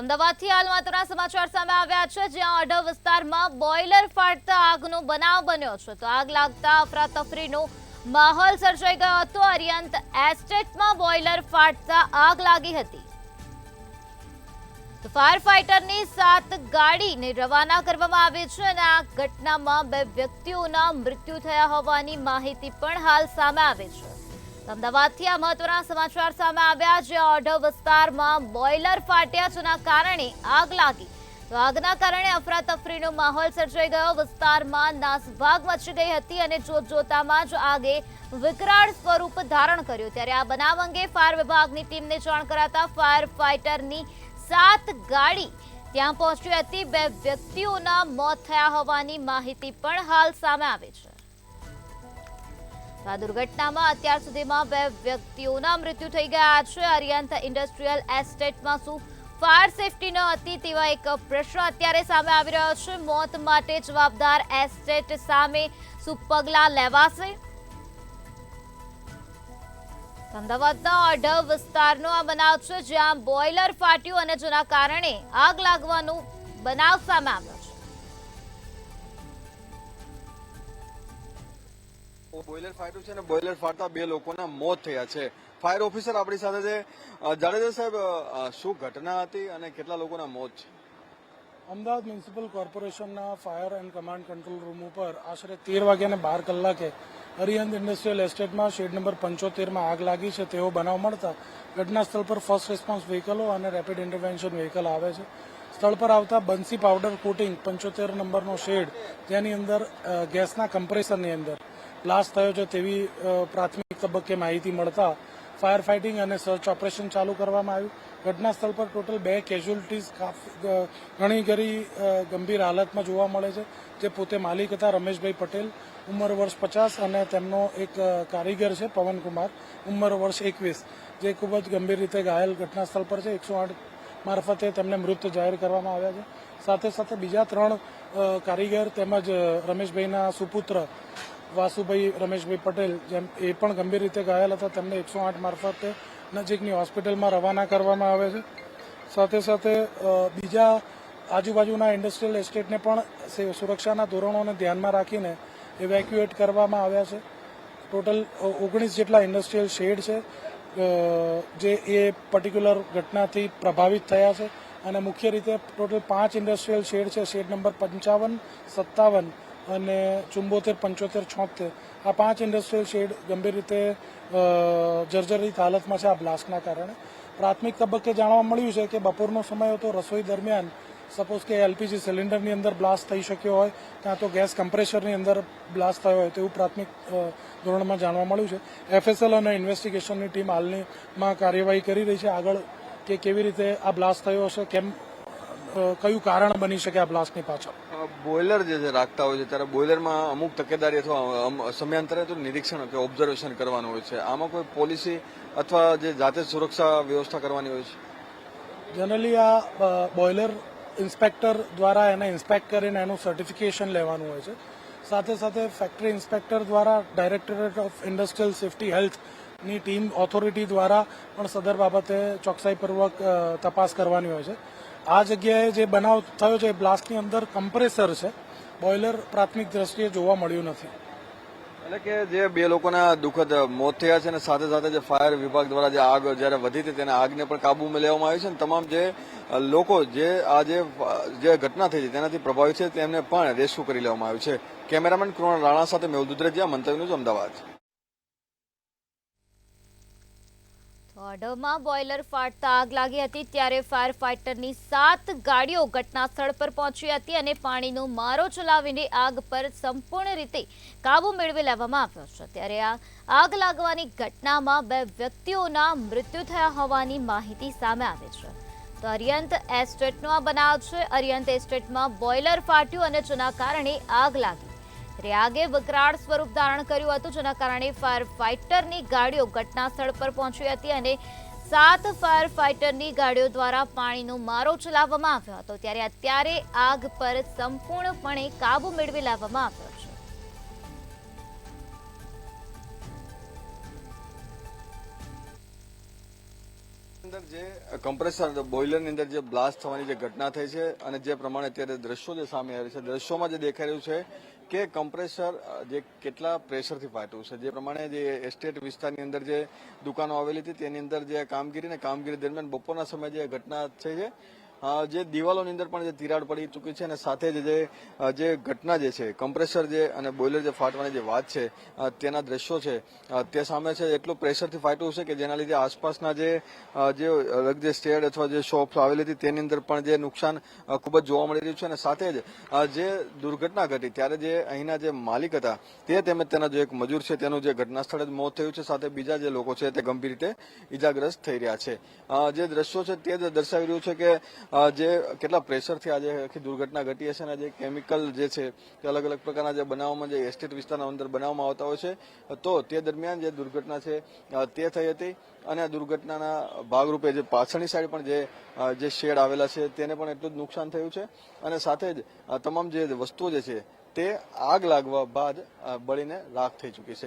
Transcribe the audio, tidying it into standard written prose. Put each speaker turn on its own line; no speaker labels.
અમદાવાદથી હાલ મહત્વના સમાચાર સામે આવ્યા છે, જ્યાં અઢવ વિસ્તારમાં બોઇલર ફાટતા આગનો બનાવ બન્યો છે. તો આગ લાગતા અફરાતફરીનો માહોલ સર્જાઈ ગયો હતો. અરિયંત એસ્ટેટમાં બોઇલર ફાટતા આગ લાગી હતી. તો ફાયર ફાઇટરની 7 ગાડીને રવાના કરવામાં આવી છે અને આ ઘટનામાં 2 વ્યક્તિઓના મૃત્યુ થયા હોવાની માહિતી પણ હાલ સામે આવી છે. અમદાવાદથી આ મહત્વના સમાચાર સામે આવ્યા, જ્યાં અઢવ વિસ્તારમાં બોઇલર ફાટ્યા, જેના કારણે આગ લાગી. તો આગના કારણે અફરાતફરીનો માહોલ સર્જાઈ ગયો. વિસ્તારમાં નાસભાગ મચી ગઈ હતી અને જોતજોતામાં જ આગે વિકરાળ સ્વરૂપ ધારણ કર્યું. ત્યારે આ બનાવ અંગે ફાયર વિભાગની ટીમને જાણ કરાતા ફાયર ફાઇટરની 7 ગાડી ત્યાં પહોંચી હતી. 2 વ્યક્તિઓના મોત થયા હોવાની માહિતી પણ હાલ સામે આવી છે. આ દુર્ઘટનામાં અત્યાર સુધીમાં 2 વ્યક્તિઓના મૃત્યુ થઈ ગયા છે. અરિયંત ઇન્ડસ્ટ્રીયલ એસ્ટેટમાં શું ફાયર સેફટી ન હતી તેવા એક પ્રશ્ન અત્યારે સામે આવી રહ્યો છે. મોત માટે જવાબદાર એસ્ટેટ સામે શું પગલાં લેવાશે? અમદાવાદના અઢવ વિસ્તારનો આ બનાવ છે, જ્યાં બોઇલર ફાટ્યું અને જેના કારણે આગ લાગવાનો બનાવ સામે આવ્યો છે.
બોઇલર ફાટ્યું છે અને બોઇલર ફાટતા 2 લોકોના મોત થયા છે. ફાયર ઓફિસર આપણી સાથે છે. જાડેજા સાહેબ, શું ઘટના હતી અને કેટલા લોકોના મોત છે?
અમદાવાદ મ્યુનિસિપલ કોર્પોરેશનના fire and command control room ઉપર આશરે 13 વાગ્યાને 12 કલાકે અરિયંત ઇન્ડસ્ટ્રીયલ એસ્ટેટમાં શેડ નંબર 75માં આગ લાગી છે તેવો બનાવ મળતા ઘટના સ્થળ પર ફર્સ્ટ રિસ્પોન્સ વ્હીકલો અને રેપિડ ઇન્ટરવેન્શન વ્હીકલ આવે છે. સ્થળ પર આવતા બંસી પાવડર કોટિંગ 75 નંબરનો શેડ, જેની અંદર ગેસના કમ્પ્રેસરની અંદર બ્લાસ્ટ થયો છે તેવી પ્રાથમિક તબક્કે માહિતી મળતા ફાયર ફાઇટિંગ અને સર્ચ ઓપરેશન ચાલુ કરવામાં આવ્યું. ઘટના સ્થળ પર ટોટલ 2 કેઝ્યુઅલિટીઝ ઘણી ગંભીર હાલતમાં જોવા મળે છે, જે પોતે માલિક હતા રમેશભાઈ પટેલ, ઉંમર વર્ષ 50, અને તેમનો એક કારીગર છે પવનકુમાર, ઉંમર વર્ષ 21, જે ખૂબ જ ગંભીર રીતે ઘાયલ ઘટના સ્થળ પર છે. 108 મારફતે તેમને મૃત જાહેર કરવામાં આવ્યા છે. સાથે સાથે બીજા 3 કારીગર તેમજ રમેશભાઈના સુપુત્ર વાસુભાઈ રમેશભાઈ પટેલ, જેમ એ પણ ગંભીર રીતે ઘાયલ હતા, તેમને 108 મારફતે નજીકની હોસ્પિટલમાં રવાના કરવામાં આવે છે. સાથે સાથે બીજા આજુબાજુના ઇન્ડસ્ટ્રીયલ એસ્ટેટને પણ સુરક્ષાના ધોરણોને ધ્યાનમાં રાખીને ઇવેક્યુએટ કરવામાં આવ્યા છે. ટોટલ 19 જેટલા ઇન્ડસ્ટ્રીયલ શેડ છે જે એ પર્ટિક્યુલર ઘટનાથી પ્રભાવિત થયા છે, અને મુખ્ય રીતે ટોટલ 5 ઇન્ડસ્ટ્રીયલ શેડ છે. શેડ નંબર 55, 57 અને 74, 75, 76, આ 5 ઇન્ડસ્ટ્રીયલ શેડ ગંભીર રીતે જર્જરિત હાલતમાં છે આ બ્લાસ્ટના કારણે. પ્રાથમિક તબક્કે જાણવા મળ્યું છે કે બપોરનો સમય હતો, રસોઈ દરમિયાન સપોઝ કે એલપીજી સિલિન્ડરની અંદર બ્લાસ્ટ થઈ શક્યો હોય, કાં તો ગેસ કમ્પ્રેસરની અંદર બ્લાસ્ટ થયો હોય તેવું પ્રાથમિક ધોરણમાં જાણવા મળ્યું છે. એફએસએલ અને ઇન્વેસ્ટિગેશનની ટીમ હાલમાં કાર્યવાહી કરી રહી છે આગળ કે કેવી રીતે આ બ્લાસ્ટ થયો હશે, કયું કારણ બની શકે આ બ્લાસ્ટની પાછળ.
બોઇલર જે રાખતા હોય છે ત્યારે બોઇલરમાં અમુક તકેદારી અથવા સમયાંતરે તો નિરીક્ષણ કે ઓબ્ઝર્વેશન કરવાનું હોય છે. આમાં કોઈ પોલિસી અથવા જે જાતે સુરક્ષા વ્યવસ્થા કરવાની હોય છે?
જનરલી આ બોઇલર ઇન્સ્પેક્ટર દ્વારા એને ઇન્સ્પેક્ટ કરીને એનું સર્ટિફિકેશન લેવાનું હોય છે. સાથે સાથે ફેક્ટરી ઇન્સ્પેક્ટર દ્વારા ડાયરેક્ટરેટ ઓફ ઇન્ડસ્ટ્રીયલ સેફ્ટી હેલ્થની ટીમ ઓથોરિટી દ્વારા પણ સદર બાબતે ચોકસાઈપૂર્વક તપાસ કરવાની હોય છે. આ જગ્યાએ જે બનાવ થયો છે બ્લાસ્ટની અંદર કમ્પ્રેસર છે, બોઇલર પ્રાથમિક દ્રષ્ટિએ જોવા મળ્યું નથી.
એટલે કે જે 2 લોકોના દુઃખદ મોત થયા છે અને સાથે સાથે જે ફાયર વિભાગ દ્વારા જે આગ જ્યારે વધી હતી તેને આગને પણ કાબૂમાં લેવામાં આવી છે, અને તમામ જે લોકો જે આ જે ઘટના થઈ છે તેનાથી પ્રભાવિત છે તેમને પણ રેસ્ક્યુ કરી લેવામાં આવ્યું છે. કેમેરામેન કૃણાલ રાણા સાથે મેહુલ દુધરેજિયા, મંતવ્ય ન્યૂઝ, અમદાવાદ.
અઢવમાં બોઇલર ફાટતા આગ લાગી હતી, ત્યારે ફાયર ફાઇટરની 7 ગાડીઓ ઘટના સ્થળ પર પહોંચી હતી અને પાણીનો મારો ચલાવીને આગ પર સંપૂર્ણ રીતે કાબુ મેળવી લેવામાં આવ્યો છે. ત્યારે આ આગ લાગવાની ઘટનામાં 2 વ્યક્તિઓના મૃત્યુ થયા હોવાની માહિતી સામે આવી છે. તો અરિયંત એસ્ટેટનો આ બનાવ છે. અરિયંત એસ્ટેટમાં બોઇલર ફાટ્યું અને જેના કારણે આગ લાગી. આગે વિકરાળ સ્વરૂપ ધારણ કર્યું હતું, જેના કારણે ફાયર ફાઇટરની ગાડીઓ ઘટના સ્થળ પર પહોંચી હતી અને 7 ફાયર ફાઇટરની ગાડીઓ દ્વારા પાણીનો મારો ચલાવવામાં આવ્યો હતો. ત્યારે અત્યારે આગ પર સંપૂર્ણપણે કાબુ મેળવી લેવામાં આવ્યો છે.
અંદર જે કમ્પ્રેસર બોઇલરની અંદર જે બ્લાસ્ટ થવાની જે ઘટના થઈ છે અને જે પ્રમાણે અત્યારે દ્રશ્યો જે સામે આવે છે, દ્રશ્યોમાં જે દેખાઈ રહ્યું છે કે કમ્પ્રેસર જે કેટલા પ્રેશરથી ફાટ્યું છે. જે પ્રમાણે જે એસ્ટેટ વિસ્તારની અંદર જે દુકાનો આવેલી હતી તેની અંદર જે કામગીરી દરમિયાન બપોરના સમયે જે ઘટના થઈ છે, જે દિવાલોની અંદર પણ જે તિરાડ પડી ચૂકી છે અને સાથે જ જે ઘટના જે છે કમ્પ્રેસર જે અને બોઇલર જે ફાટવાની જે વાત છે તેના દ્રશ્યો છે તે સામે છે. એટલું પ્રેશરથી ફાટ્યું છે કે જેના લીધે આસપાસના જે સ્ટેડ અથવા જે શોપ આવેલી હતી તેની અંદર પણ જે નુકસાન ખૂબ જ જોવા મળી રહ્યું છે. અને સાથે જ જે દુર્ઘટના ઘટી ત્યારે જે અહીંના જે માલિક હતા તે તેમજ તેના જે એક મજૂર છે તેનું જે ઘટના સ્થળે જ મોત થયું છે. સાથે બીજા જે લોકો છે તે ગંભીર રીતે ઇજાગ્રસ્ત થઈ રહ્યા છે. જે દ્રશ્યો છે તે જ દર્શાવી રહ્યું છે કે જે કેટલા પ્રેશરથી આજે આખી દુર્ઘટના ઘટી હશે અને જે કેમિકલ જે છે તે અલગ અલગ પ્રકારના જે બનાવવામાં જે એસ્ટેટ વિસ્તારના અંદર બનાવવામાં આવતા હોય છે, તો તે દરમિયાન જે દુર્ઘટના છે તે થઈ હતી. અને આ દુર્ઘટનાના ભાગરૂપે જે પાછળની સાઈડ પણ જે શેડ આવેલા છે તેને પણ એટલું જ નુકસાન થયું છે. અને સાથે જ તમામ જે વસ્તુઓ જે છે તે આગ લાગવા બાદ બળીને રાખ થઈ ચૂકી છે.